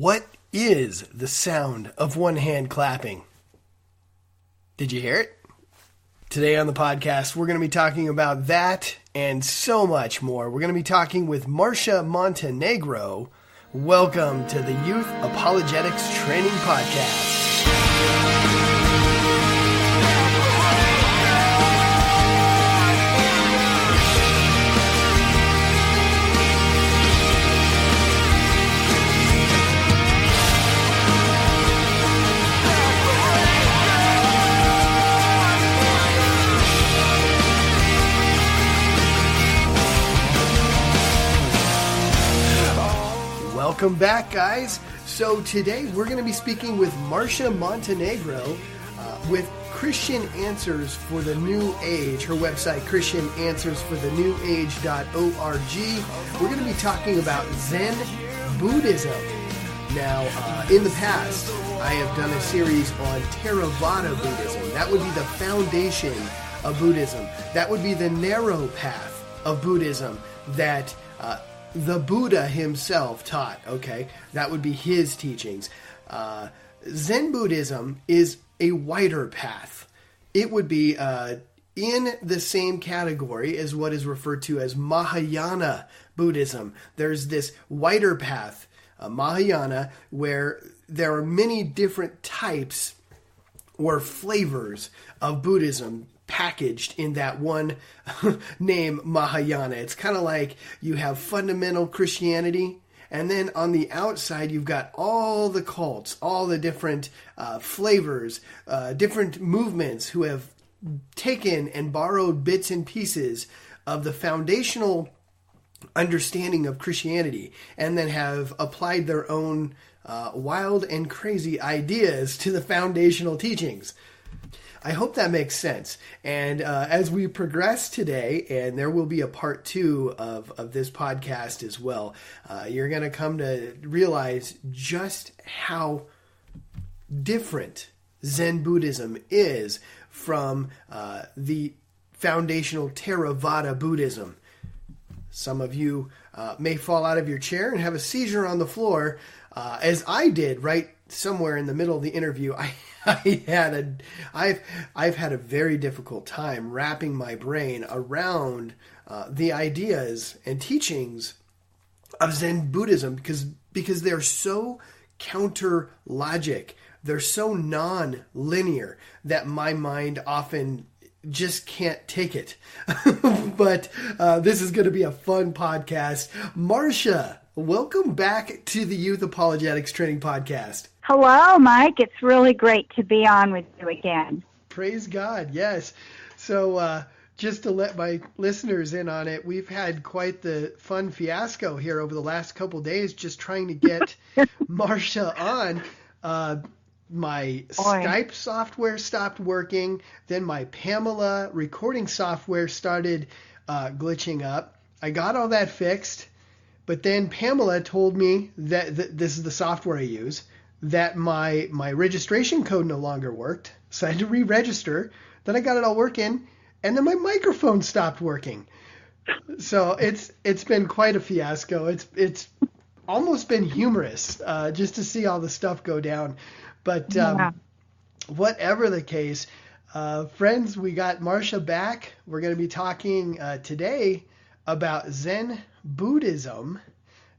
What is the sound of one hand clapping? Did you hear it? Today on the podcast, we're going to be talking about that and so much more. We're going to be talking with Marcia Montenegro. Welcome to the Youth Apologetics Training Podcast. Welcome back, guys. So today we're going to be speaking with Marcia Montenegro with Christian Answers for the New Age. Her website, christiananswersforthenewaage.org. We're going to be talking about Zen Buddhism. Now, in the past, I have done a series on Theravada Buddhism. That would be the foundation of Buddhism. That would be the narrow path of Buddhism that the Buddha himself taught, okay? That would be his teachings. Zen Buddhism is a wider path. It would be in the same category as what is referred to as Mahayana Buddhism. There's this wider path, Mahayana, where there are many different types or flavors of Buddhism packaged in that one name, Mahayana. It's kind of like you have fundamental Christianity, and then on the outside you've got all the cults, all the different flavors, different movements who have taken and borrowed bits and pieces of the foundational understanding of Christianity and then have applied their own wild and crazy ideas to the foundational teachings. I hope that makes sense. And as we progress today, and there will be a part 2 of this podcast as well, you're going to come to realize just how different Zen Buddhism is from the foundational Theravada Buddhism. Some of you may fall out of your chair and have a seizure on the floor, as I did right somewhere in the middle of the interview. I've had a very difficult time wrapping my brain around the ideas and teachings of Zen Buddhism because they're so counter logic. They're so non-linear that my mind often just can't take it. But this is going to be a fun podcast. Marcia, welcome back to the Youth Apologetics Training Podcast. Hello, Mike. It's really great to be on with you again. Praise God, yes. So just to let my listeners in on it, we've had quite the fun fiasco here over the last couple days just trying to get Marcia on. My Skype software stopped working. Then my Pamela recording software started glitching up. I got all that fixed. But then Pamela told me that this is the software I use, that my registration code no longer worked. So I had to re-register. Then I got it all working. And then my microphone stopped working. So it's been quite a fiasco. It's almost been humorous just to see all the stuff go down. But whatever the case, friends, we got Marcia back. We're going to be talking today about Zen Buddhism.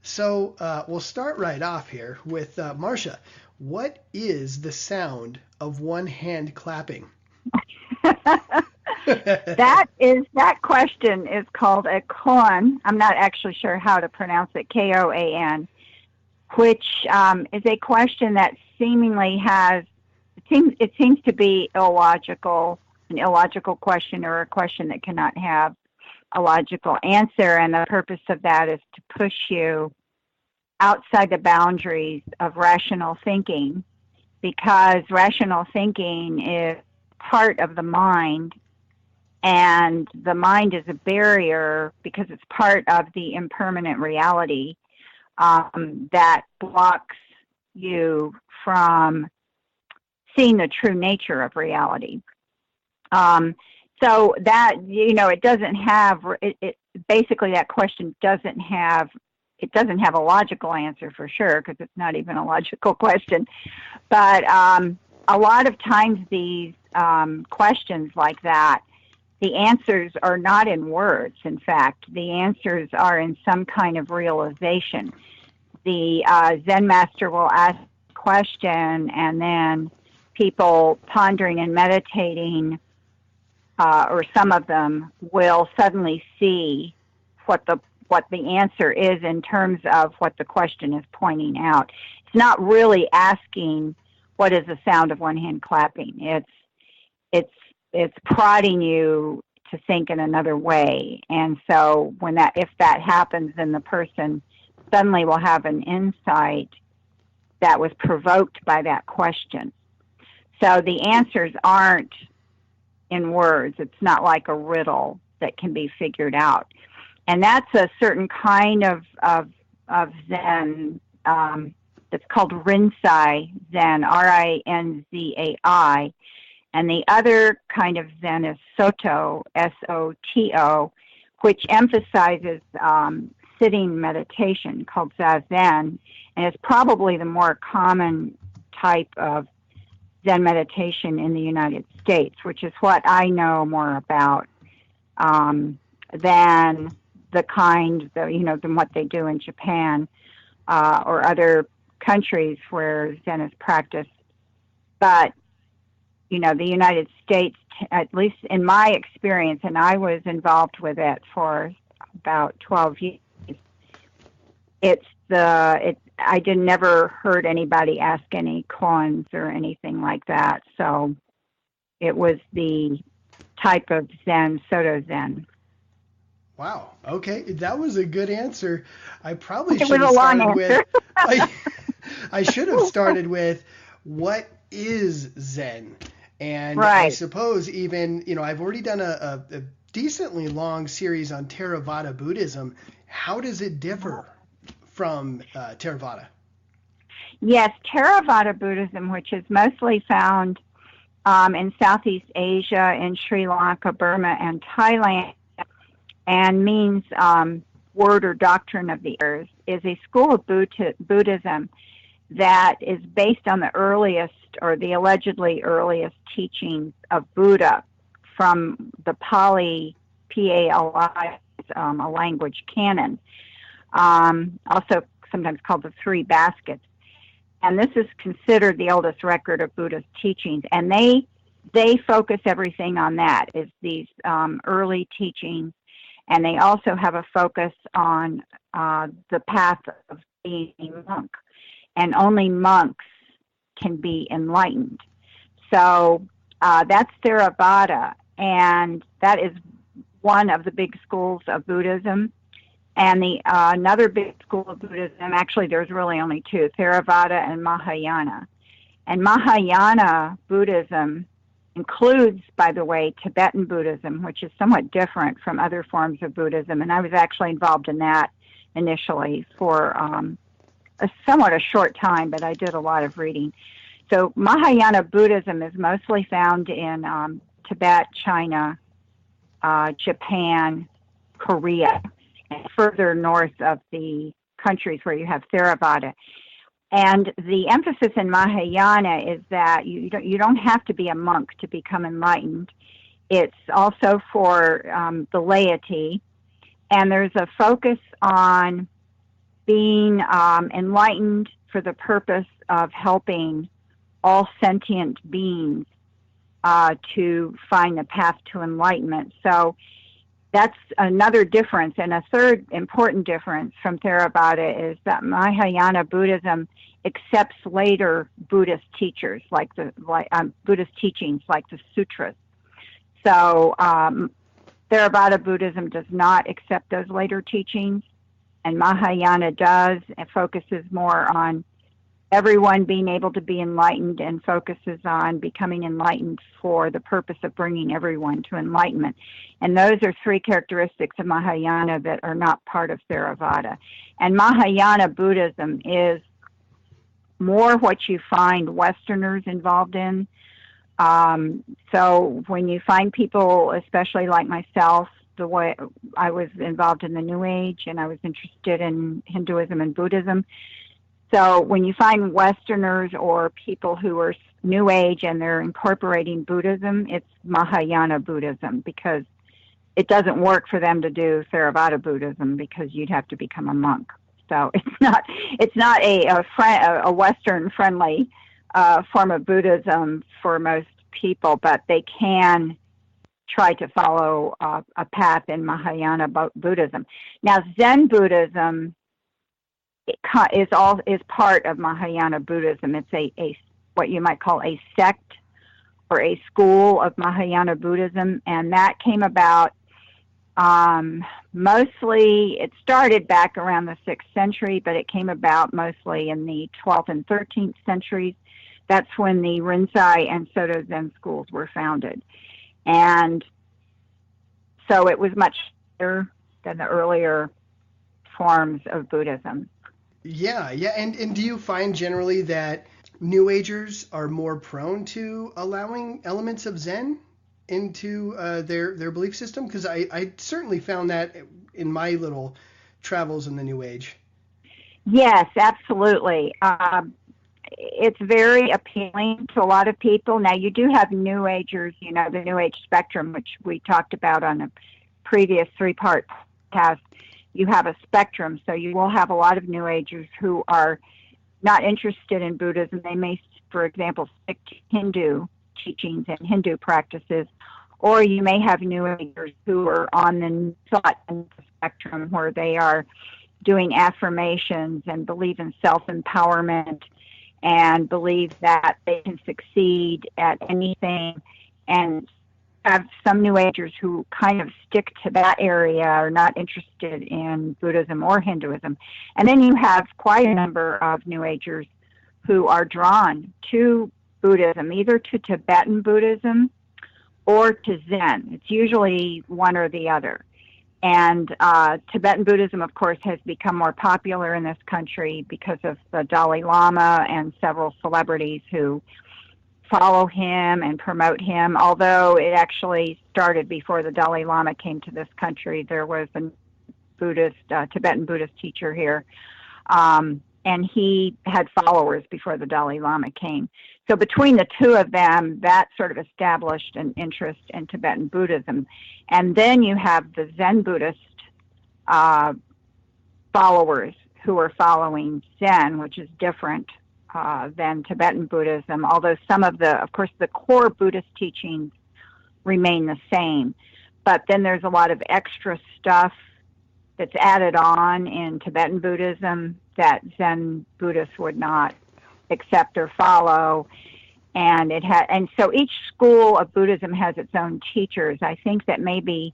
So we'll start right off here with Marcia. What is the sound of one hand clapping? That question is called a koan. I'm not actually sure how to pronounce it, Koan, which is a question that seemingly it seems to be illogical, an illogical question or a question that cannot have a logical answer, and the purpose of that is to push you outside the boundaries of rational thinking, because rational thinking is part of the mind, and the mind is a barrier because it's part of the impermanent reality that blocks you from seeing the true nature of reality. So that, it doesn't have, basically that question doesn't have it doesn't have a logical answer for sure, because it's not even a logical question. But a lot of times these questions like that, the answers are not in words. In fact, the answers are in some kind of realization. The Zen master will ask a question, and then people pondering and meditating, or some of them, will suddenly see what the answer is in terms of what the question is pointing out. It's not really asking what is the sound of one hand clapping. It's prodding you to think in another way. And so if that happens, then the person suddenly will have an insight that was provoked by that question. So the answers aren't in words. It's not like a riddle that can be figured out. And that's a certain kind of Zen. It's called Rinzai Zen, Rinzai. And the other kind of Zen is Soto, Soto, which emphasizes sitting meditation, called Zazen, and it's probably the more common type of Zen meditation in the United States, which is what I know more about than the kind, than what they do in Japan or other countries where Zen is practiced. But, the United States, at least in my experience, and I was involved with it for about 12 years, I never heard anybody ask any koans or anything like that. So it was the type of Zen, Soto Zen. Wow. Okay, that was a good answer. I probably should have started with. I should have started with, what is Zen? And right. I suppose even I've already done a decently long series on Theravada Buddhism. How does it differ from Theravada? Yes, Theravada Buddhism, which is mostly found in Southeast Asia, in Sri Lanka, Burma, and Thailand, and means word or doctrine of the earth, is a school of Buddhism that is based on the earliest, or the allegedly earliest, teachings of Buddha from the Pali, Pali, a language canon, also sometimes called the Three Baskets. And this is considered the oldest record of Buddha's teachings. And they focus everything on that, is these early teachings. And they also have a focus on the path of being a monk. And only monks can be enlightened. So that's Theravada. And that is one of the big schools of Buddhism. And the another big school of Buddhism, actually there's really only two, Theravada and Mahayana. And Mahayana Buddhism includes, by the way, Tibetan Buddhism, which is somewhat different from other forms of Buddhism. And I was actually involved in that initially for somewhat a short time, but I did a lot of reading. So Mahayana Buddhism is mostly found in Tibet, China, Japan, Korea, and further north of the countries where you have Theravada. And the emphasis in Mahayana is that you don't have to be a monk to become enlightened. It's also for the laity, and there's a focus on being enlightened for the purpose of helping all sentient beings to find the path to enlightenment. So that's another difference. And a third important difference from Theravada is that Mahayana Buddhism accepts later Buddhist teachers, Buddhist teachings like the sutras. So Theravada Buddhism does not accept those later teachings, and Mahayana does. It focuses more on everyone being able to be enlightened, and focuses on becoming enlightened for the purpose of bringing everyone to enlightenment. And those are three characteristics of Mahayana that are not part of Theravada. And Mahayana Buddhism is more what you find Westerners involved in. So when you find people, especially like myself, the way I was involved in the New Age, and I was interested in Hinduism and Buddhism. So when you find Westerners or people who are New Age and they're incorporating Buddhism, it's Mahayana Buddhism, because it doesn't work for them to do Theravada Buddhism, because you'd have to become a monk. So it's not a Western friendly form of Buddhism for most people, but they can try to follow a path in Mahayana Buddhism. Now, Zen Buddhism is part of Mahayana Buddhism. It's a what you might call a sect or a school of Mahayana Buddhism, and that came about mostly, it started back around the 6th century, but it came about mostly in the 12th and 13th centuries. That's when the Rinzai and Soto Zen schools were founded. And so it was much better than the earlier forms of Buddhism. Yeah. And do you find generally that New Agers are more prone to allowing elements of Zen into their belief system? Because I certainly found that in my little travels in the New Age. Yes, absolutely. It's very appealing to a lot of people. Now, you do have New Agers, the New Age spectrum, which we talked about on a previous 3-part podcast. You have a spectrum, so you will have a lot of New Agers who are not interested in Buddhism. They may, for example, stick to Hindu teachings and Hindu practices, or you may have New Agers who are on the thought spectrum, where they are doing affirmations and believe in self-empowerment and believe that they can succeed at anything, and have some New Agers who kind of stick to that area, are not interested in Buddhism or Hinduism. And then you have quite a number of New Agers who are drawn to Buddhism, either to Tibetan Buddhism or to Zen. It's usually one or the other. And Tibetan Buddhism, of course, has become more popular in this country because of the Dalai Lama and several celebrities who follow him and promote him. Although it actually started before the Dalai Lama came to this country. There was a Tibetan Buddhist teacher here, and he had followers before the Dalai Lama came. So between the two of them, that sort of established an interest in Tibetan Buddhism. And then you have the Zen Buddhist followers who are following Zen, which is different than Tibetan Buddhism, although some of of course, the core Buddhist teachings remain the same. But then there's a lot of extra stuff that's added on in Tibetan Buddhism that Zen Buddhists would not accept or follow. And so each school of Buddhism has its own teachers. I think that maybe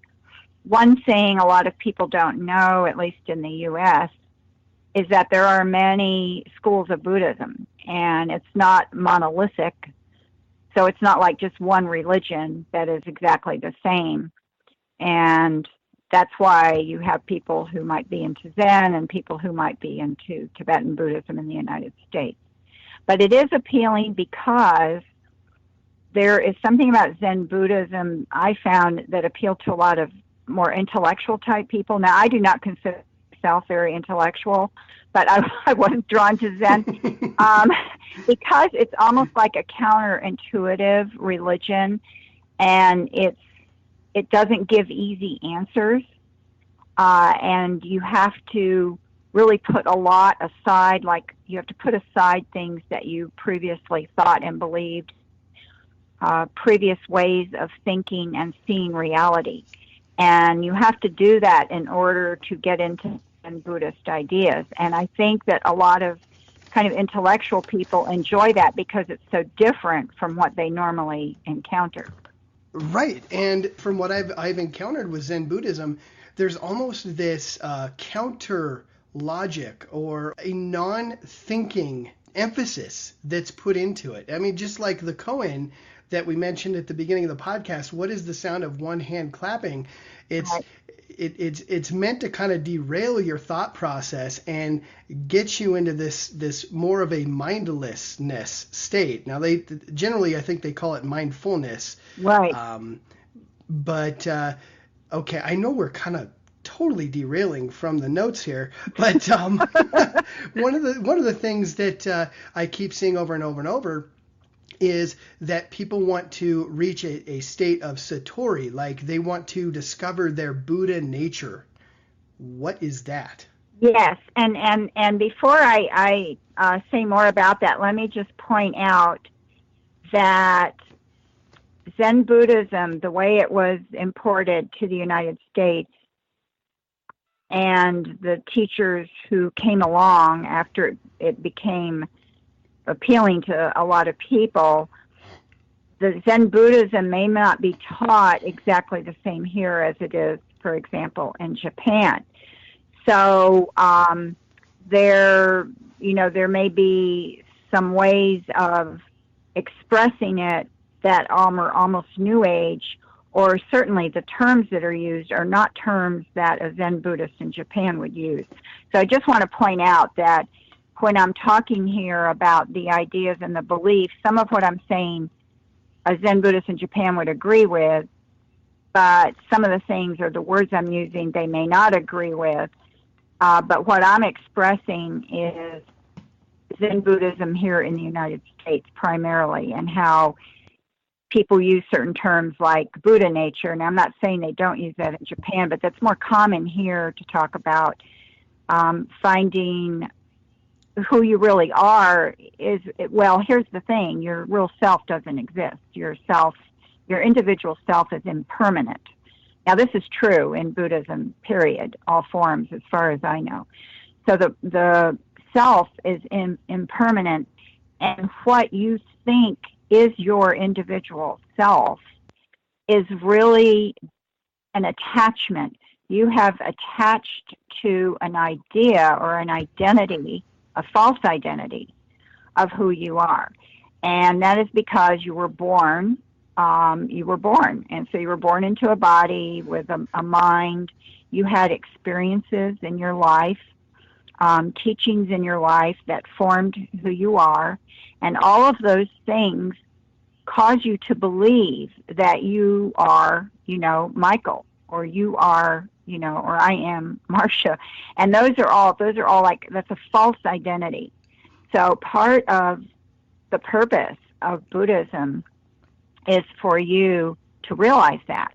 one thing a lot of people don't know, at least in the U.S., is that there are many schools of Buddhism, and it's not monolithic. So it's not like just one religion that is exactly the same. And that's why you have people who might be into Zen and people who might be into Tibetan Buddhism in the United States. But it is appealing because there is something about Zen Buddhism I found that appealed to a lot of more intellectual type people. Now, I do not consider myself very intellectual, but I was drawn to Zen because it's almost like a counterintuitive religion, and it doesn't give easy answers, and you have to really put a lot aside, like you have to put aside things that you previously thought and believed, previous ways of thinking and seeing reality. And you have to do that in order to get into Buddhist ideas. And I think that a lot of kind of intellectual people enjoy that because it's so different from what they normally encounter. Right. And from what I've encountered with Zen Buddhism, there's almost this counter logic or a non-thinking emphasis that's put into it. I mean, just like the koan that we mentioned at the beginning of the podcast, what is the sound of one hand clapping? It's meant to kind of derail your thought process and get you into this more of a mindlessness state. Now, they generally, I think they call it mindfulness. Right. But Okay, I know we're kind of totally derailing from the notes here, but one of the things that I keep seeing over and over and over is that people want to reach a state of satori, like they want to discover their Buddha nature. What is that? Yes, and before I say more about that, let me just point out that Zen Buddhism, the way it was imported to the United States, and the teachers who came along after it became appealing to a lot of people, the Zen Buddhism may not be taught exactly the same here as it is, for example, in Japan. So there may be some ways of expressing it that are almost New Age, or certainly the terms that are used are not terms that a Zen Buddhist in Japan would use. So I just want to point out that when I'm talking here about the ideas and the beliefs, some of what I'm saying a Zen Buddhist in Japan would agree with, but some of the things or the words I'm using they may not agree with. But what I'm expressing is Zen Buddhism here in the United States primarily, and how people use certain terms like Buddha nature. And I'm not saying they don't use that in Japan, but that's more common here to talk about finding who you really are. Well, here's the thing. Your real self doesn't exist. Your individual self is impermanent. Now, this is true in Buddhism, period, all forms, as far as I know. So the self is impermanent, and what you think is your individual self is really an attachment. You have attached to an idea or an identity, a false identity of who you are. And that is because you were born. And so you were born into a body with a mind. You had experiences in your life, teachings in your life that formed who you are. And all of those things cause you to believe that you are, Michael, or you are, or I am Marcia. And those are all like, that's a false identity. So part of the purpose of Buddhism is for you to realize that.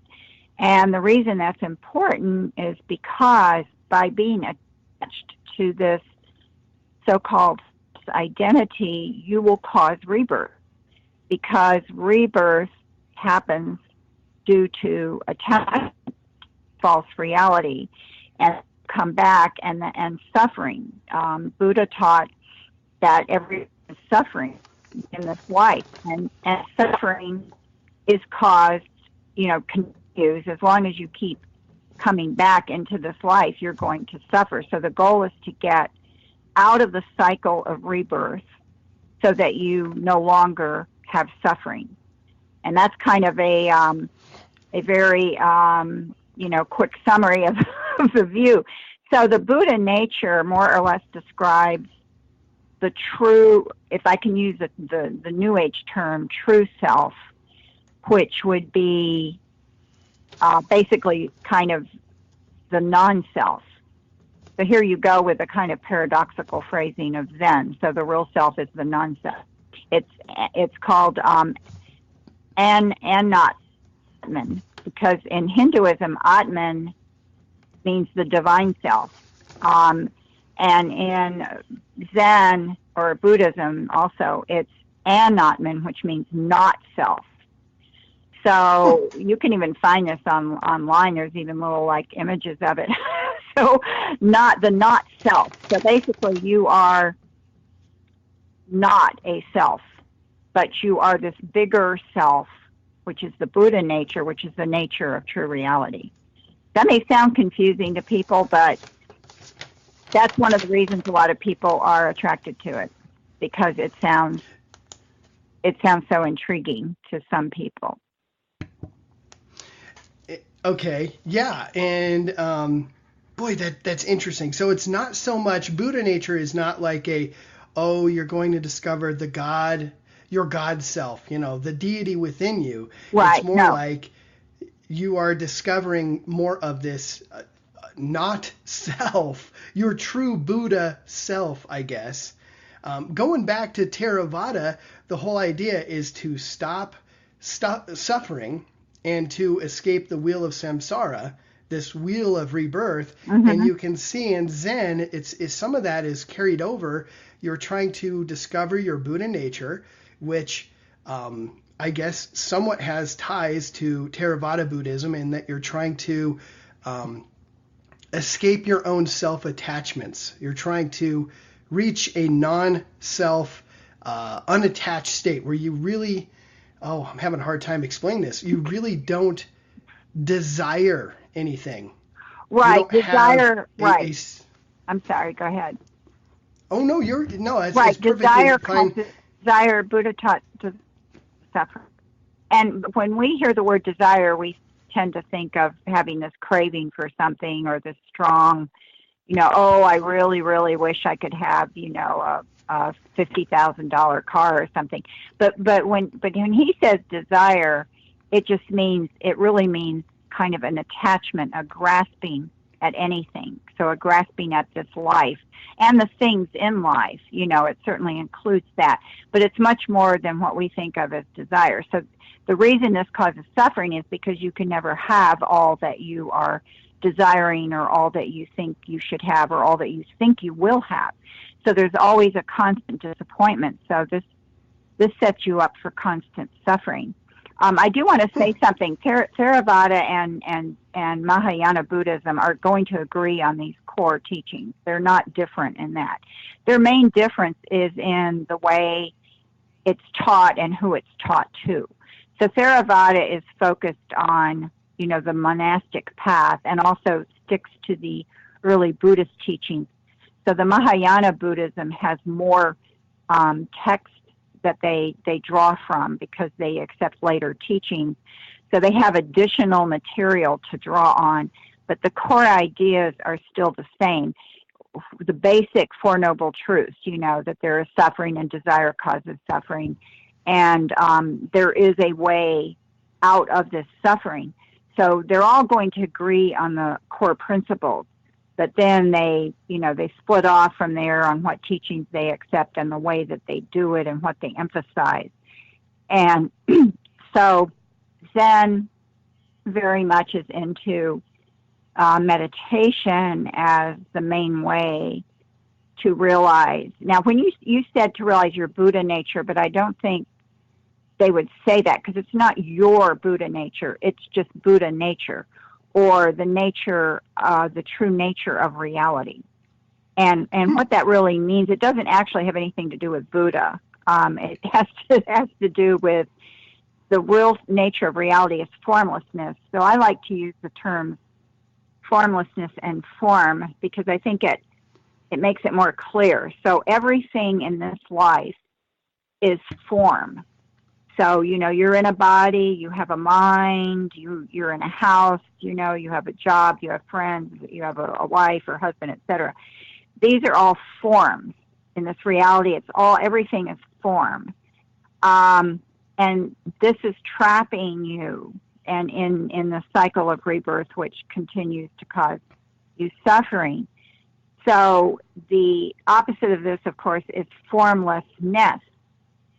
And the reason that's important is because by being attached to this so-called identity, you will cause rebirth, because rebirth happens due to attachment, false reality, and come back and suffering. Buddha taught that everyone is suffering in this life, and suffering is caused, continues. As long as you keep coming back into this life, you're going to suffer. So the goal is to get out of the cycle of rebirth so that you no longer have suffering. And that's kind of a very, quick summary of the view. So the Buddha nature more or less describes the true, if I can use the New Age term, true self, which would be basically kind of the non-self. So here you go with a kind of paradoxical phrasing of Zen. So the real self is the non-self. It's called and not Atman, because in Hinduism, Atman means the divine self. And in Zen or Buddhism also, it's anatman, which means not self. So you can even find this online. There's even little like images of it. So not self. So basically you are not a self, but you are this bigger self, which is the Buddha nature, which is the nature of true reality. That may sound confusing to people, but that's one of the reasons a lot of people are attracted to it, because it sounds so intriguing to some people. Okay, yeah, and boy, that's interesting. So it's not so much, Buddha nature is not like you're going to discover your God self, the deity within you. Right. It's more like you are discovering more of this not self, your true Buddha self, I guess. Going back to Theravada, the whole idea is to stop suffering and to escape the wheel of samsara, this wheel of rebirth. And you can see in Zen, it's some of that is carried over. You're trying to discover your Buddha nature, which I guess somewhat has ties to Theravada Buddhism, in that you're trying to escape your own self-attachments. You're trying to reach a non-self, unattached state where you really, I'm having a hard time explaining this. You really don't desire anything. Right, desire, right. I'm sorry, go ahead. Oh, no, it's right, perfectly desire fine. Desire, Buddha taught to suffer. And when we hear the word desire, we tend to think of having this craving for something, or this strong, I really, really wish I could have, a $50,000 car or something. But when he says desire, it really means kind of an attachment, a grasping at anything. So a grasping at this life and the things in life, it certainly includes that. But it's much more than what we think of as desire. So the reason this causes suffering is because you can never have all that you are desiring, or all that you think you should have, or all that you think you will have. So there's always a constant disappointment. So this sets you up for constant suffering. I do want to say something. Theravada and Mahayana Buddhism are going to agree on these core teachings. They're not different in that. Their main difference is in the way it's taught and who it's taught to. So Theravada is focused on, the monastic path, and also sticks to the early Buddhist teachings. So the Mahayana Buddhism has more text that they draw from, because they accept later teachings. So they have additional material to draw on, but the core ideas are still the same. The basic Four Noble Truths, that there is suffering and desire causes suffering. And there is a way out of this suffering. So they're all going to agree on the core principles, but then they split off from there on what teachings they accept and the way that they do it and what they emphasize. And so Zen very much is into meditation as the main way to realize. Now, when you said to realize your Buddha nature, but I don't think they would say that, because it's not your Buddha nature, it's just Buddha nature, or the nature, the true nature of reality. And what that really means, it doesn't actually have anything to do with Buddha. It has to do with the real nature of reality is formlessness. So I like to use the terms formlessness and form, because I think it makes it more clear. So everything in this life is form. So, you're in a body, you have a mind, you're in a house, you have a job, you have friends, you have a wife or husband, etc. These are all forms. In this reality, everything is form. And this is trapping you, and in the cycle of rebirth, which continues to cause you suffering. So the opposite of this, of course, is formlessness.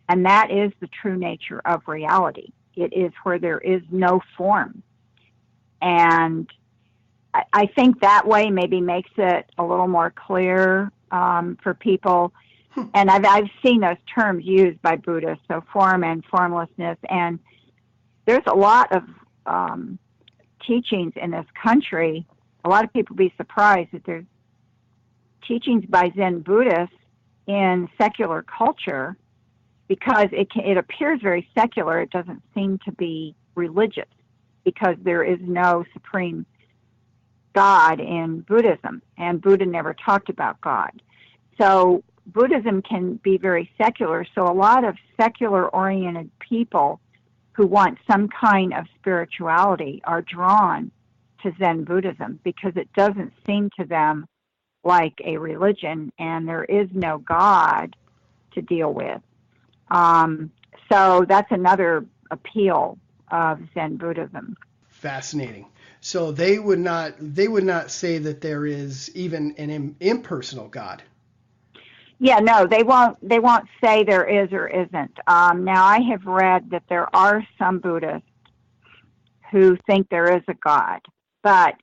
And that is the true nature of reality. It is where there is no form. And I think that way maybe makes it a little more clear for people. And I've seen those terms used by Buddhists, so form and formlessness. And there's a lot of teachings in this country. A lot of people be surprised that there's teachings by Zen Buddhists in secular culture, because it appears very secular. It doesn't seem to be religious, because there is no supreme God in Buddhism, and Buddha never talked about God. So Buddhism can be very secular. So a lot of secular-oriented people who want some kind of spirituality are drawn to Zen Buddhism, because it doesn't seem to them like a religion, and there is no God to deal with. So that's another appeal of Zen Buddhism. Fascinating. So they would not say that there is even an impersonal God. Yeah, no, they won't say there is or isn't. Now, I have read that there are some Buddhists who think there is a God, but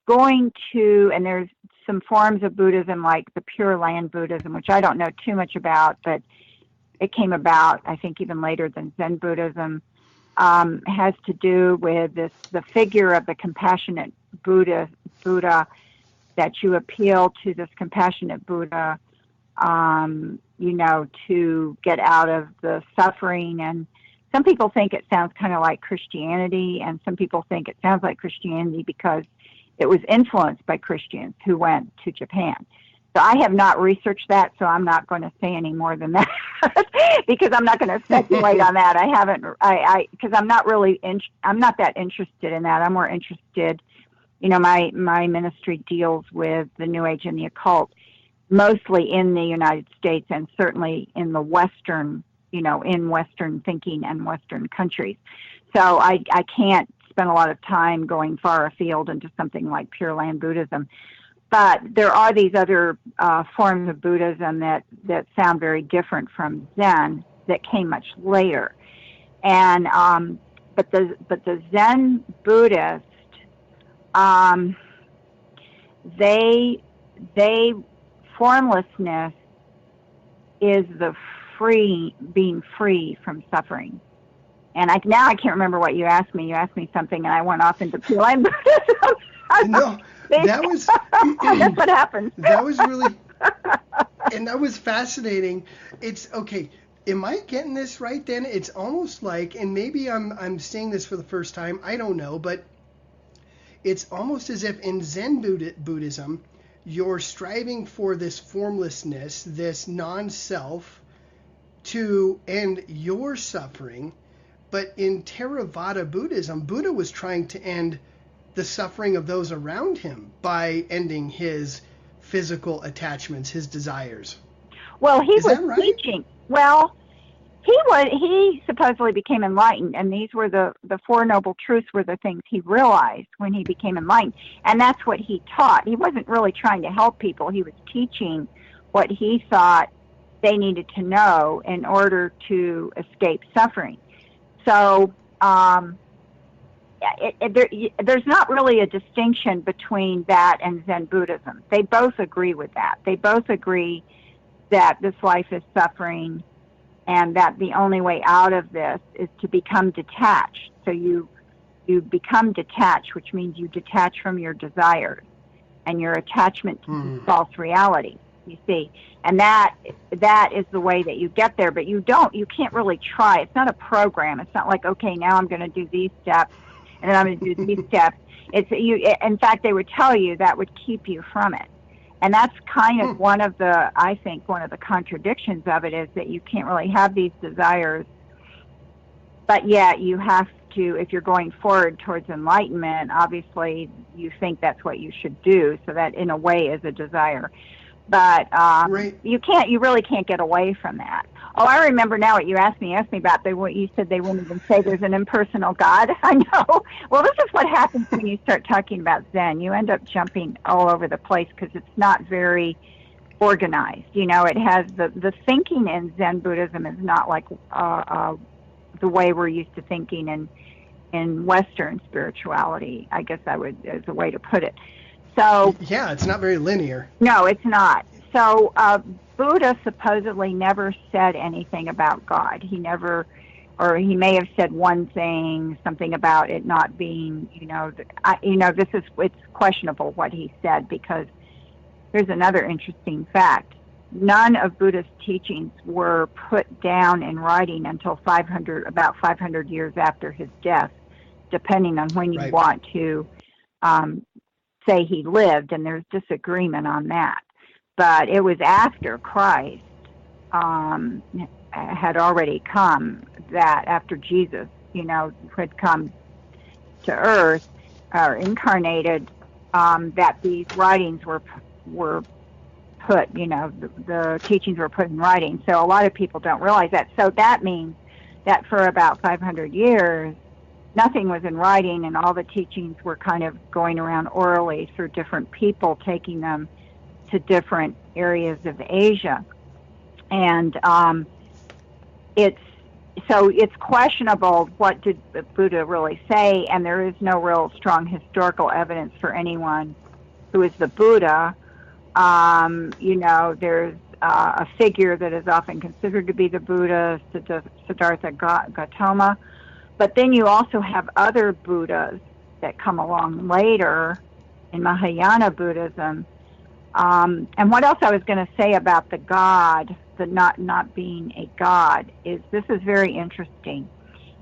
and there's some forms of Buddhism like the Pure Land Buddhism, which I don't know too much about, but it came about, I think, even later than Zen Buddhism, has to do with the figure of the compassionate Buddha, that you appeal to this compassionate Buddha, to get out of the suffering. And some people think it sounds kind of like Christianity, and some people think it sounds like Christianity because it was influenced by Christians who went to Japan. So I have not researched that, so I'm not going to say any more than that because I'm not going to speculate on that. Because I'm not that interested in that. I'm more interested, my ministry deals with the New Age and the occult, mostly in the United States and certainly in the Western, in Western thinking and Western countries. So I can't spend a lot of time going far afield into something like Pure Land Buddhism. But there are these other forms of Buddhism that sound very different from Zen that came much later. And but the Zen Buddhist, they formlessness is the being free from suffering. And now I can't remember what you asked me. You asked me something, and I went off into Pure Land Buddhism. No, that was that's what happened. That was really, and that was fascinating. It's okay. Am I getting this right? Then it's almost like, and maybe I'm saying this for the first time. I don't know, but it's almost as if in Zen Buddhism, you're striving for this formlessness, this non-self, to end your suffering. But in Theravada Buddhism, Buddha was trying to end the suffering of those around him by ending his physical attachments, his desires. Well, he was right? teaching. Well, he supposedly became enlightened, and these were the Four Noble Truths were the things he realized when he became enlightened, and that's what he taught. He wasn't really trying to help people. He was teaching what he thought they needed to know in order to escape suffering. So there's not really a distinction between that and Zen Buddhism. They both agree with that. They both agree that this life is suffering and that the only way out of this is to become detached. So you become detached, which means you detach from your desires and your attachment to false reality, you see. And that is the way that you get there, but you can't really try. It's not a program. It's not like, okay, now I'm going to do these steps and then I'm going to do these steps. In fact, they would tell you that would keep you from it. And that's kind of one of the contradictions of it is that you can't really have these desires, but yet you have to, if you're going forward towards enlightenment, obviously you think that's what you should do. So that in a way is a desire. But right. You really can't get away from that. Oh, I remember now what you asked me. You asked me about you said they wouldn't even say there's an impersonal God. I know. Well, this is what happens when you start talking about Zen. You end up jumping all over the place because it's not very organized. It has the thinking in Zen Buddhism is not like the way we're used to thinking in Western spirituality, I guess as a way to put it. So yeah, it's not very linear. No, it's not. So Buddha supposedly never said anything about God. He never, or he may have said one thing, something about it not being, it's questionable what he said, because here's another interesting fact. None of Buddha's teachings were put down in writing until about 500 years after his death, depending on when you want to say he lived, and there's disagreement on that. But it was after Christ had already come, that after Jesus, had come to earth or incarnated, that these writings were put, the teachings were put in writing. So a lot of people don't realize that. So that means that for about 500 years, nothing was in writing, and all the teachings were kind of going around orally through different people, taking them to different areas of Asia. And it's questionable what did Buddha really say, and there is no real strong historical evidence for anyone who is the Buddha. There's a figure that is often considered to be the Buddha, Siddhartha Gautama. But then you also have other Buddhas that come along later in Mahayana Buddhism. And what else I was going to say about the God, the not being a God, is this is very interesting.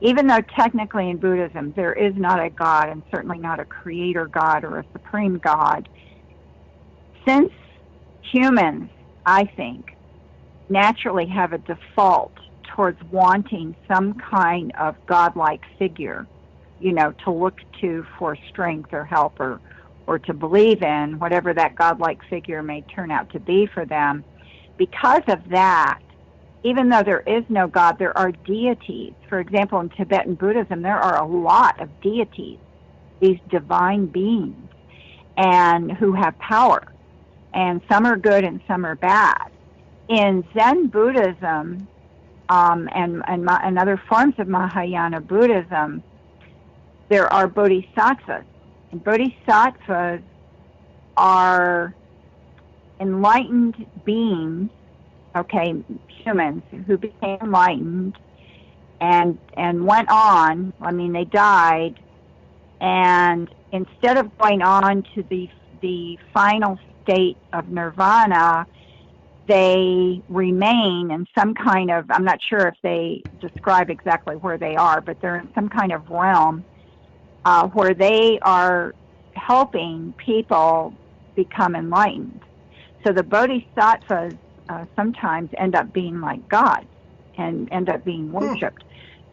Even though technically in Buddhism there is not a God, and certainly not a creator God or a supreme God, since humans, I think, naturally have a default towards wanting some kind of godlike figure, to look to for strength or help or to believe in, whatever that godlike figure may turn out to be for them. Because of that, even though there is no God, there are deities. For example, in Tibetan Buddhism, there are a lot of deities, these divine beings, and who have power. And some are good and some are bad. In Zen Buddhism and other forms of Mahayana Buddhism, there are bodhisattvas. And bodhisattvas are enlightened beings, humans who became enlightened and went on. They died, and instead of going on to the final state of nirvana, they remain in some kind of, I'm not sure if they describe exactly where they are, but they're in some kind of realm where they are helping people become enlightened. So the bodhisattvas sometimes end up being like gods and end up being worshipped.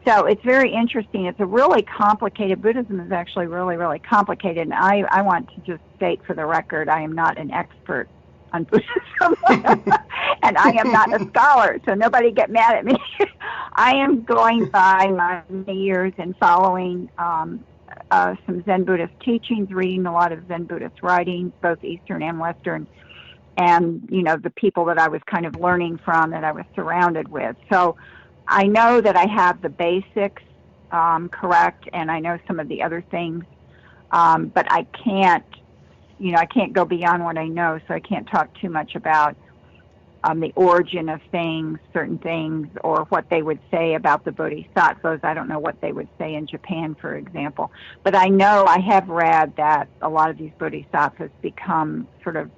So it's very interesting. It's a really complicated, Buddhism is actually really, really complicated. And I want to just state for the record, I am not an expert on Buddhism, and I am not a scholar, so nobody get mad at me. I am going by my many years in following some Zen Buddhist teachings, reading a lot of Zen Buddhist writings, both Eastern and Western, and, the people that I was kind of learning from, that I was surrounded with. So I know that I have the basics correct, and I know some of the other things, but I can't go beyond what I know, so I can't talk too much about the origin of things, certain things, or what they would say about the bodhisattvas. I don't know what they would say in Japan, for example. But I know I have read that a lot of these bodhisattvas become sort of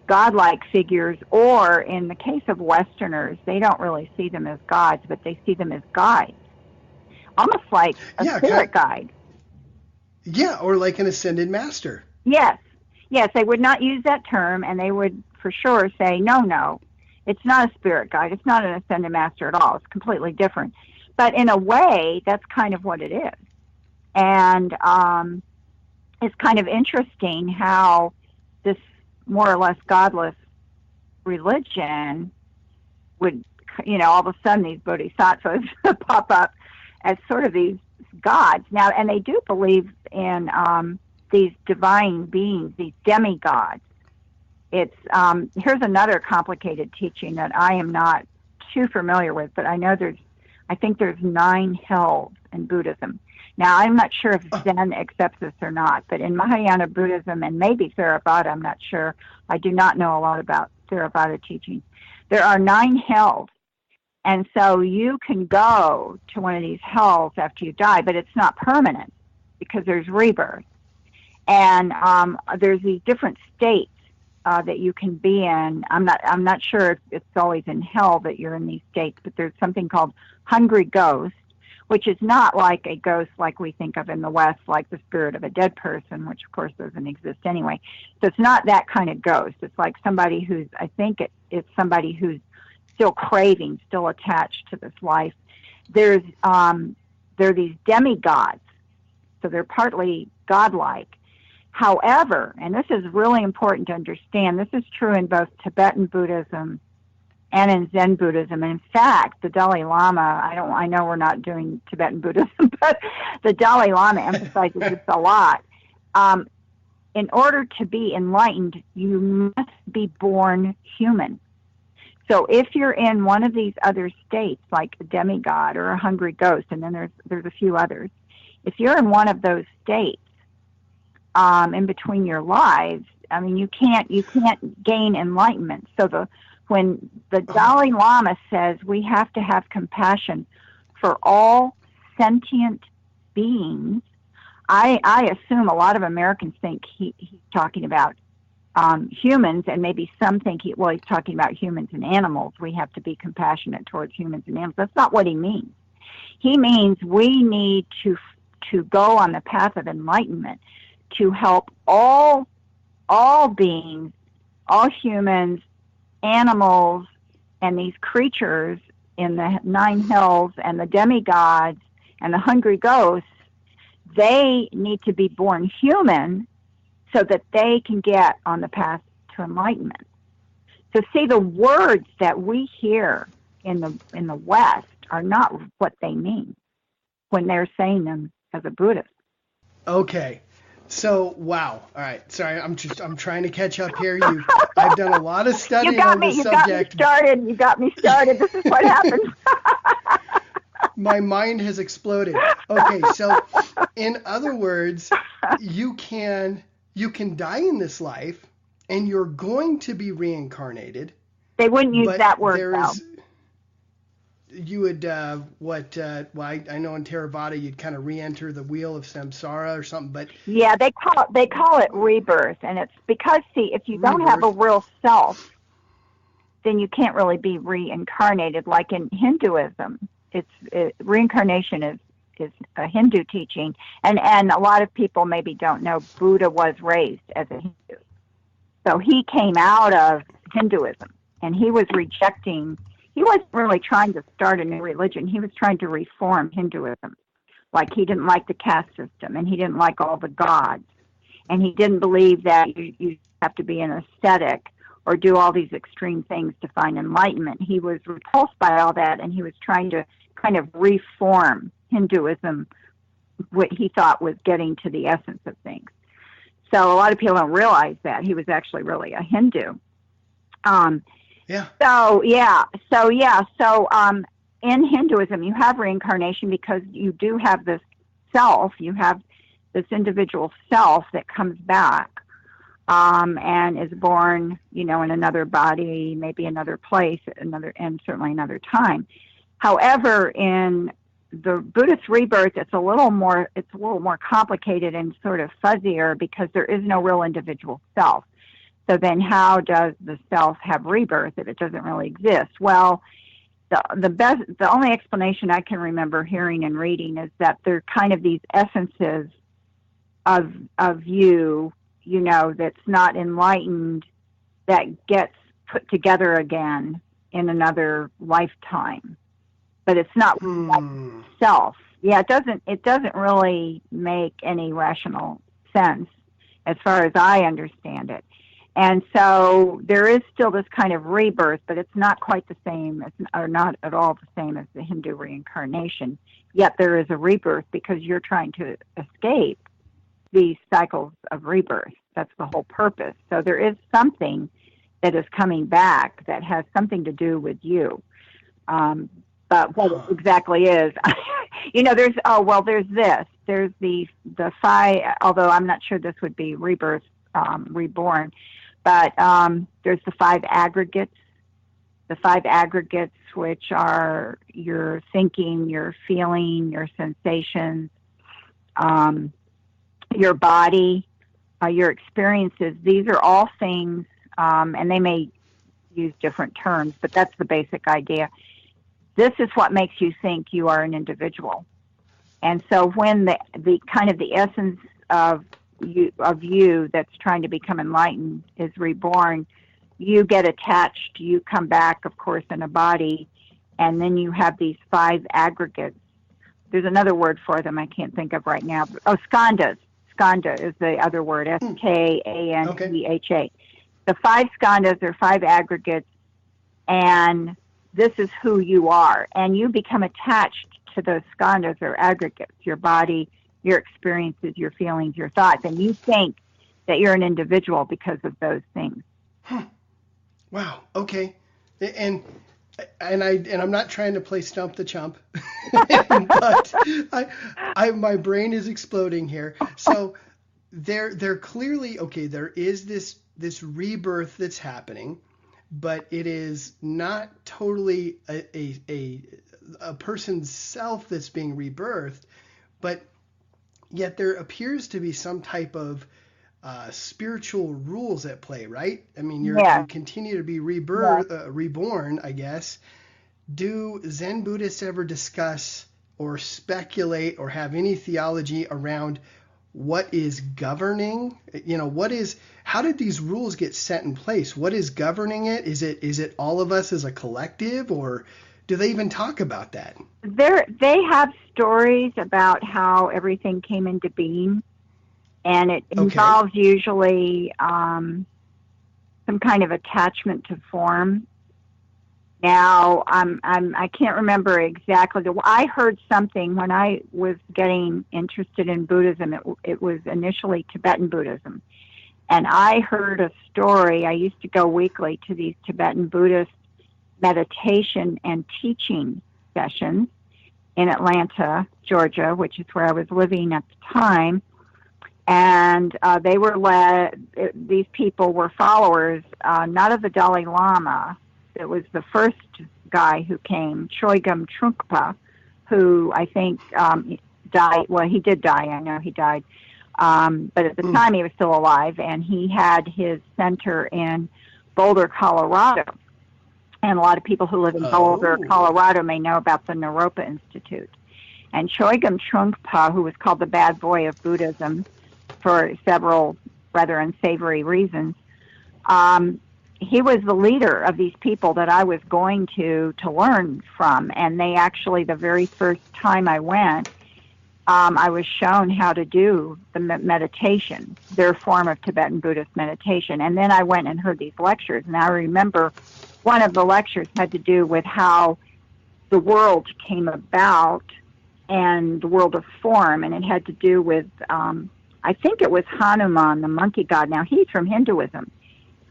godlike figures, or in the case of Westerners, they don't really see them as gods, but they see them as guides, almost like a spirit guide. Yeah, or like an ascended master. Yes, they would not use that term, and they would for sure say, no, it's not a spirit guide. It's not an ascended master at all. It's completely different. But in a way, that's kind of what it is. And it's kind of interesting how this more or less godless religion would, all of a sudden these bodhisattvas pop up as sort of these gods. Now, and they do believe in these divine beings, these demigods. It's here's another complicated teaching that I am not too familiar with, but I think there's 9 hells in Buddhism. Now, I'm not sure if Zen accepts this or not, but in Mahayana Buddhism and maybe Theravada, I'm not sure. I do not know a lot about Theravada teachings. There are 9 hells, and so you can go to one of these hells after you die, but it's not permanent because there's rebirth. And there's these different states that you can be in. I'm not sure if it's always in hell that you're in these states, but there's something called hungry ghost, which is not like a ghost like we think of in the West, like the spirit of a dead person, which of course doesn't exist anyway. So it's not that kind of ghost. It's like somebody who's, I think it's somebody who's still craving, still attached to this life. There are these demigods, so they're partly godlike. However, and this is really important to understand, this is true in both Tibetan Buddhism and in Zen Buddhism. And in fact, the Dalai Lama, I know we're not doing Tibetan Buddhism, but the Dalai Lama emphasizes this a lot. In order to be enlightened, you must be born human. So if you're in one of these other states, like a demigod or a hungry ghost, and then there's a few others, if you're in one of those states in between your lives, I mean, you can't gain enlightenment. So when the Dalai Lama says we have to have compassion for all sentient beings, I assume a lot of Americans think he's talking about humans, and maybe some think he's talking about humans and animals. We have to be compassionate towards humans and animals. That's not what he means. He means we need to go on the path of enlightenment to help all beings, all humans, animals, and these creatures in the 9 hells and the demigods and the hungry ghosts. They need to be born human so that they can get on the path to enlightenment. So see, the words that we hear in the West are not what they mean when they're saying them as a Buddhist. Okay. So, wow. All right. Sorry, I'm trying to catch up here. I've done a lot of studying on this subject. You got me started. This is what happens. My mind has exploded. Okay, so in other words, you can die in this life, and you're going to be reincarnated. They wouldn't use that word, though. You would, I know in Theravada you'd kind of re-enter the wheel of samsara or something, but... Yeah, they call it rebirth, and it's because, see, if you don't have a real self, then you can't really be reincarnated. Like in Hinduism, reincarnation is a Hindu teaching, and a lot of people maybe don't know Buddha was raised as a Hindu. So he came out of Hinduism, and he was rejecting... He wasn't really trying to start a new religion. He was trying to reform Hinduism. Like, he didn't like the caste system, and he didn't like all the gods. And he didn't believe that you have to be an ascetic or do all these extreme things to find enlightenment. He was repulsed by all that, and he was trying to kind of reform Hinduism, what he thought was getting to the essence of things. So a lot of people don't realize that. He was actually really a Hindu. In Hinduism, you have reincarnation because you do have this self. You have this individual self that comes back and is born, in another body, maybe another place, and certainly another time. However, in the Buddhist rebirth, it's a little more complicated and sort of fuzzier because there is no real individual self. So then how does the self have rebirth if it doesn't really exist? Well, the only explanation I can remember hearing and reading is that they're kind of these essences of you, that's not enlightened, that gets put together again in another lifetime. But it's not like self. Yeah, it doesn't really make any rational sense as far as I understand it. And so there is still this kind of rebirth, but it's not quite the same, or not at all the same as the Hindu reincarnation. Yet there is a rebirth because you're trying to escape these cycles of rebirth. That's the whole purpose. So there is something that is coming back that has something to do with you. But what it exactly is, there's this. There's the 5, although I'm not sure this would be rebirth, reborn. But there's the 5 aggregates. The 5 aggregates, which are your thinking, your feeling, your sensations, your body, your experiences. These are all things, and they may use different terms, but that's the basic idea. This is what makes you think you are an individual. And so when the kind of the essence of you that's trying to become enlightened is reborn, you get attached, you come back, of course, in a body, and then you have these 5 aggregates. There's another word for them I can't think of right now. Skandhas. Skandha is the other word, Skandha. The 5 skandhas or 5 aggregates and this is who you are. And you become attached to those skandhas or aggregates, your body, your experiences, your feelings, your thoughts, and you think that you're an individual because of those things. Wow. Okay. And I'm not trying to play Stump the Chump, but my brain is exploding here. So they're clearly, okay, there is this rebirth that's happening, but it is not totally a person's self that's being rebirthed, but yet there appears to be some type of spiritual rules at play, right? I mean, you continue to be reborn, I guess. Do Zen Buddhists ever discuss or speculate or have any theology around what is governing? How did these rules get set in place? What is governing it? Is it all of us as a collective, or do they even talk about that? They have stories about how everything came into being. And it involves usually some kind of attachment to form. Now, I can't remember exactly. I heard something when I was getting interested in Buddhism. It was initially Tibetan Buddhism. And I heard a story. I used to go weekly to these Tibetan Buddhist meditation and teaching sessions in Atlanta, Georgia, which is where I was living at the time. And they were these people were followers, not of the Dalai Lama. It was the first guy who came, Chogyam Trungpa, who I think died. Well, he did die. I know he died. But at the time he was still alive, and he had his center in Boulder, Colorado. And a lot of people who live in Boulder, Colorado may know about the Naropa Institute. And Chogyam Trungpa, who was called the bad boy of Buddhism, for several rather unsavory reasons. He was the leader of these people that I was going to learn from. And they actually, the very first time I went, I was shown how to do the meditation, their form of Tibetan Buddhist meditation. And then I went and heard these lectures. And I remember one of the lectures had to do with how the world came about and the world of form. And it had to do with I think it was Hanuman, the monkey god. Now, he's from Hinduism.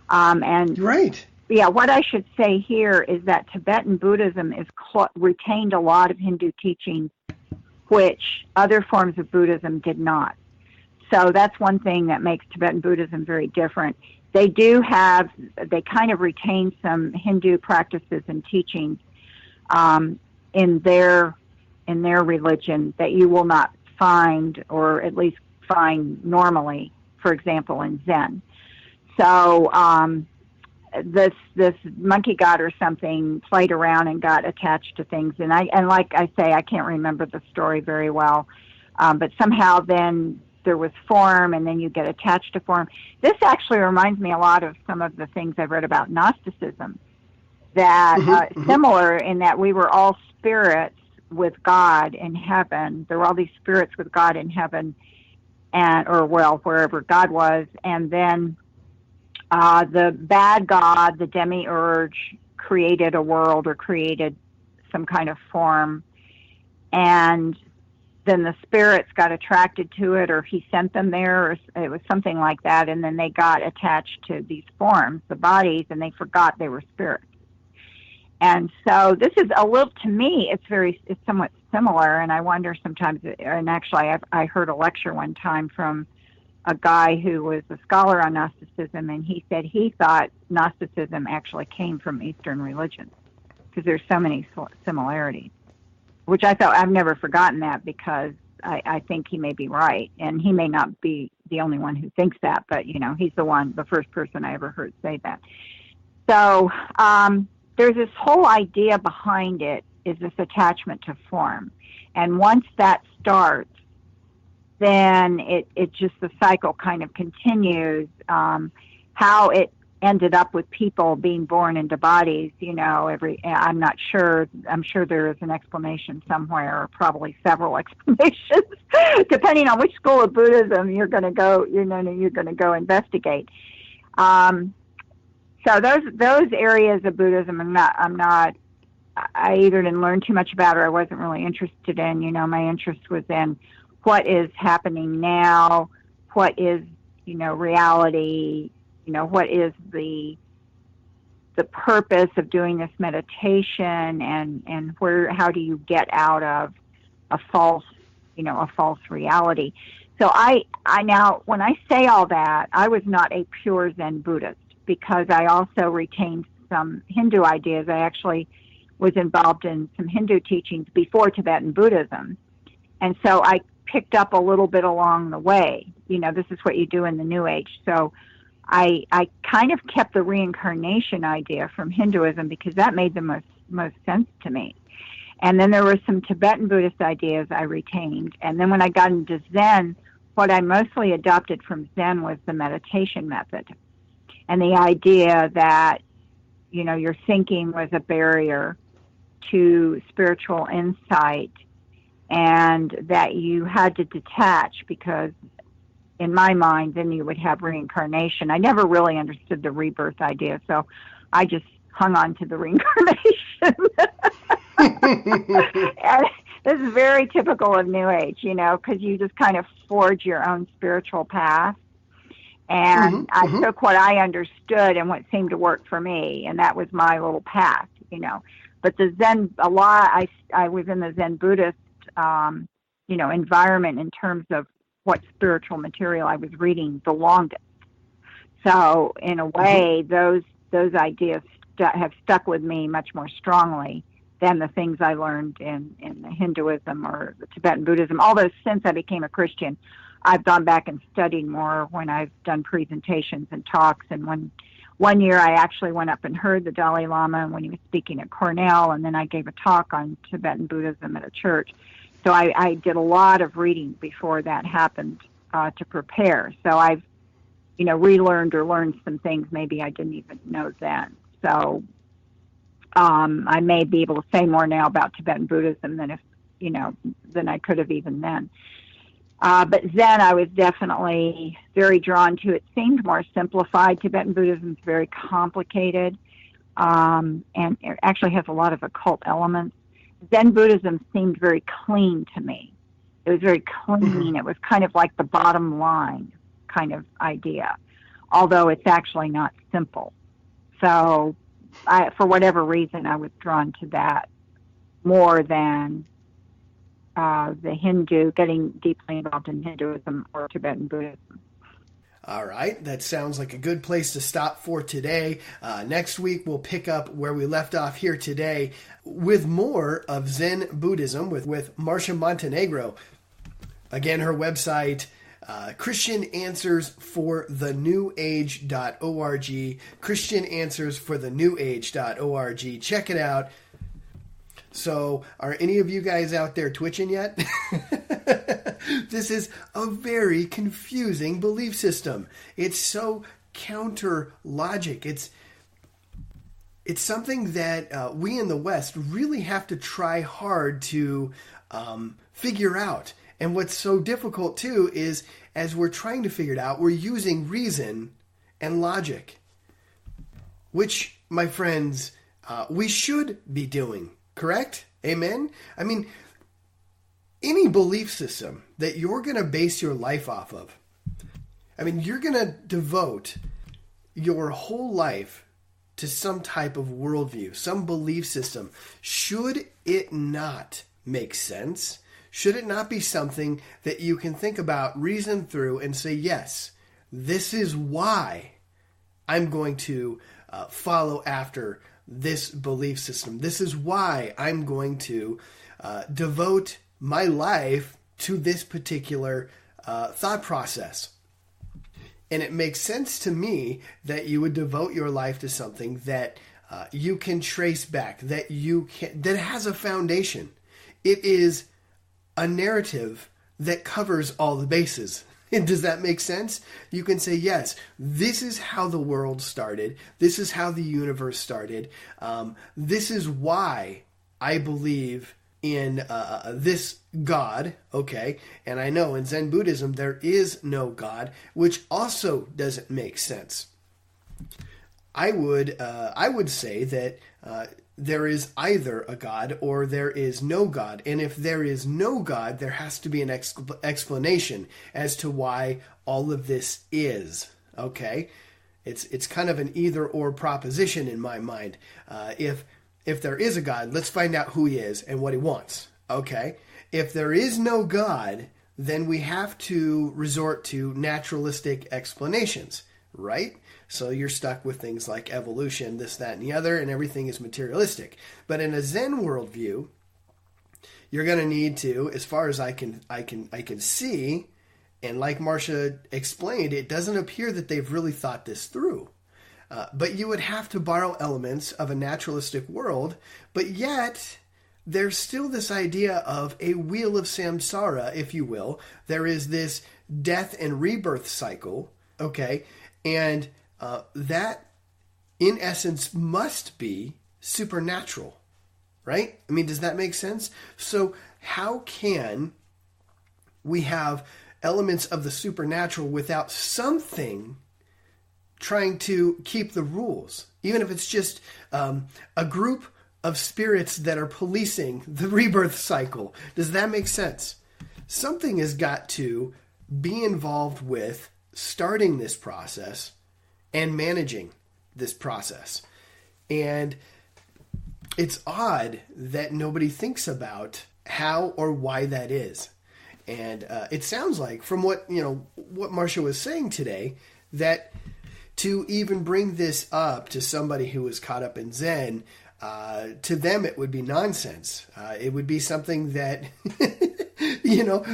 And right. Yeah, what I should say here is that Tibetan Buddhism is retained a lot of Hindu teachings, which other forms of Buddhism did not. So that's one thing that makes Tibetan Buddhism very different. They kind of retain some Hindu practices and teachings in their religion that you will not find, or at least find normally, for example, in Zen. So this monkey god or something played around and got attached to things, and like I say, I can't remember the story very well, but somehow then there was form, and then you get attached to form. This actually reminds me a lot of some of the things I've read about Gnosticism, that similar in that we were all spirits with God in heaven. There were all these spirits with God in heaven, wherever God was, and then the bad god, the demiurge, created a world or created some kind of form, and then the spirits got attracted to it, or he sent them there, or it was something like that, and then they got attached to these forms, the bodies, and they forgot they were spirits. And so this is to me, it's somewhat similar, and I wonder sometimes, and actually I heard a lecture one time from a guy who was a scholar on Gnosticism, and he said he thought Gnosticism actually came from Eastern religions because there's so many similarities, which I thought, I've never forgotten that, because I think he may be right, and he may not be the only one who thinks that, but he's the first person I ever heard say that. So there's this whole idea behind it, is this attachment to form. And once that starts, then it just, the cycle kind of continues. How it ended up with people being born into bodies, I'm not sure. I'm sure there is an explanation somewhere, or probably several explanations, depending on which school of Buddhism you're going to go, you're going to go investigate. So those areas of Buddhism, I either didn't learn too much about or I wasn't really interested in. My interest was in what is happening now, what is, reality, what is the purpose of doing this meditation, and how do you get out of a false reality. So I now, when I say all that, I was not a pure Zen Buddhist, because I also retained some Hindu ideas. I actually was involved in some Hindu teachings before Tibetan Buddhism. And so I picked up a little bit along the way. This is what you do in the New Age. So I kind of kept the reincarnation idea from Hinduism because that made the most sense to me. And then there were some Tibetan Buddhist ideas I retained. And then when I got into Zen, what I mostly adopted from Zen was the meditation method. And the idea that, your thinking was a barrier to spiritual insight, and that you had to detach, because in my mind, then you would have reincarnation. I never really understood the rebirth idea, so I just hung on to the reincarnation. And this is very typical of New Age, because you just kind of forge your own spiritual path. And I took what I understood and what seemed to work for me, and that was my little path, But the Zen, I was in the Zen Buddhist, environment in terms of what spiritual material I was reading the longest. So in a way, those ideas have stuck with me much more strongly than the things I learned in the Hinduism or the Tibetan Buddhism. Although since I became a Christian, I've gone back and studied more when I've done presentations and talks. And one year I actually went up and heard the Dalai Lama when he was speaking at Cornell, and then I gave a talk on Tibetan Buddhism at a church. So I did a lot of reading before that happened to prepare. So I've, relearned or learned some things maybe I didn't even know then. So I may be able to say more now about Tibetan Buddhism than I could have even then. But Zen, I was definitely very drawn to. It seemed more simplified. Tibetan Buddhism is very complicated, and it actually has a lot of occult elements. Zen Buddhism seemed very clean to me. It was very clean. It was kind of like the bottom line kind of idea, although it's actually not simple. So for whatever reason, I was drawn to that more than the Hindu, getting deeply involved in Hinduism or Tibetan Buddhism. All right, that sounds like a good place to stop for today. Next week, we'll pick up where we left off here today with more of Zen Buddhism with Marcia Montenegro. Again, her website, ChristianAnswersForTheNewAge.org, ChristianAnswersForTheNewAge.org. Check it out. So, are any of you guys out there twitching yet? This is a very confusing belief system. It's so counter logic. It's something that we in the West really have to try hard to figure out. And what's so difficult too is, as we're trying to figure it out, we're using reason and logic, which, my friends, we should be doing. Correct? Amen? I mean, any belief system that you're going to base your life off of, you're going to devote your whole life to some type of worldview, some belief system. Should it not make sense? Should it not be something that you can think about, reason through, and say, yes, this is why I'm going to follow after this belief system. This is why I'm going to devote my life to this particular thought process. And it makes sense to me that you would devote your life to something that you can trace back, that has a foundation. It is a narrative that covers all the bases. And does that make sense? You can say, yes, this is how the world started. This is how the universe started. This is why I believe in this God, okay? And I know in Zen Buddhism there is no God, which also doesn't make sense. I would say that there is either a God or there is no God. And if there is no God, there has to be an explanation as to why all of this is. Okay? It's kind of an either or proposition in my mind. If there is a God, let's find out who he is and what he wants. Okay? If there is no God, then we have to resort to naturalistic explanations, right? So you're stuck with things like evolution, this, that, and the other, and everything is materialistic. But in a Zen worldview, you're going to need to, as far as I can see, and like Marcia explained, it doesn't appear that they've really thought this through. But you would have to borrow elements of a naturalistic world, but yet there's still this idea of a wheel of samsara, if you will. There is this death and rebirth cycle, okay? And that, in essence, must be supernatural, right? I mean, does that make sense? So how can we have elements of the supernatural without something trying to keep the rules? Even if it's just a group of spirits that are policing the rebirth cycle. Does that make sense? Something has got to be involved with starting this process and managing this process. And it's odd that nobody thinks about how or why that is. And it sounds like, from what Marcia was saying today, that to even bring this up to somebody who was caught up in Zen, to them it would be nonsense. It would be something that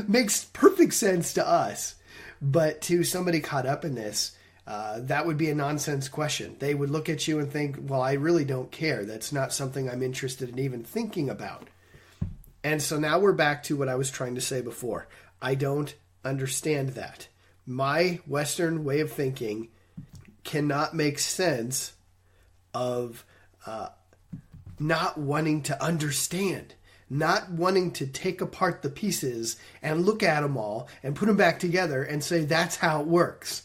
makes perfect sense to us. But to somebody caught up in this, that would be a nonsense question. They would look at you and think, well, I really don't care. That's not something I'm interested in even thinking about. And so now we're back to what I was trying to say before. I don't understand that. My Western way of thinking cannot make sense of not wanting to understand, not wanting to take apart the pieces and look at them all and put them back together and say that's how it works.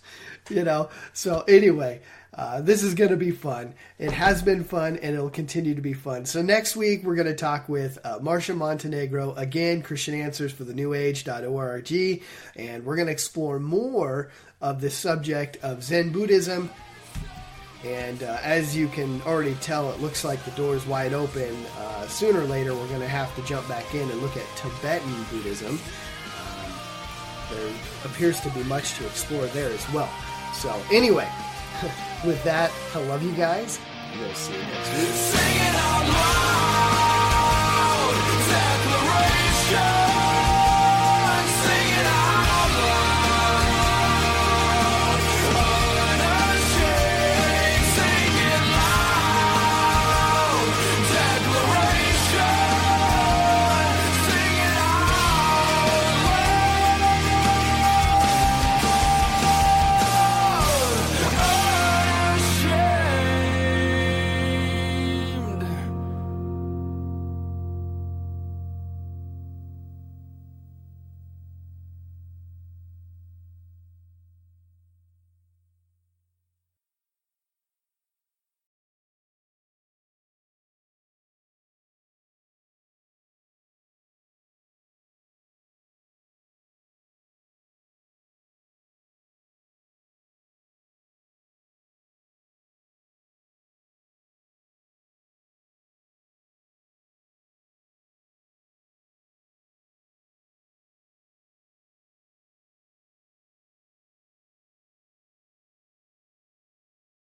So anyway, this is going to be fun. It has been fun, and it'll continue to be fun. So next week, we're going to talk with Marcia Montenegro, again, Christian Answers for the New Age.org, and we're going to explore more of the subject of Zen Buddhism. And as you can already tell, it looks like the door is wide open. Sooner or later, we're going to have to jump back in and look at Tibetan Buddhism. There appears to be much to explore there as well. So anyway, with that, I love you guys. We'll see you next week.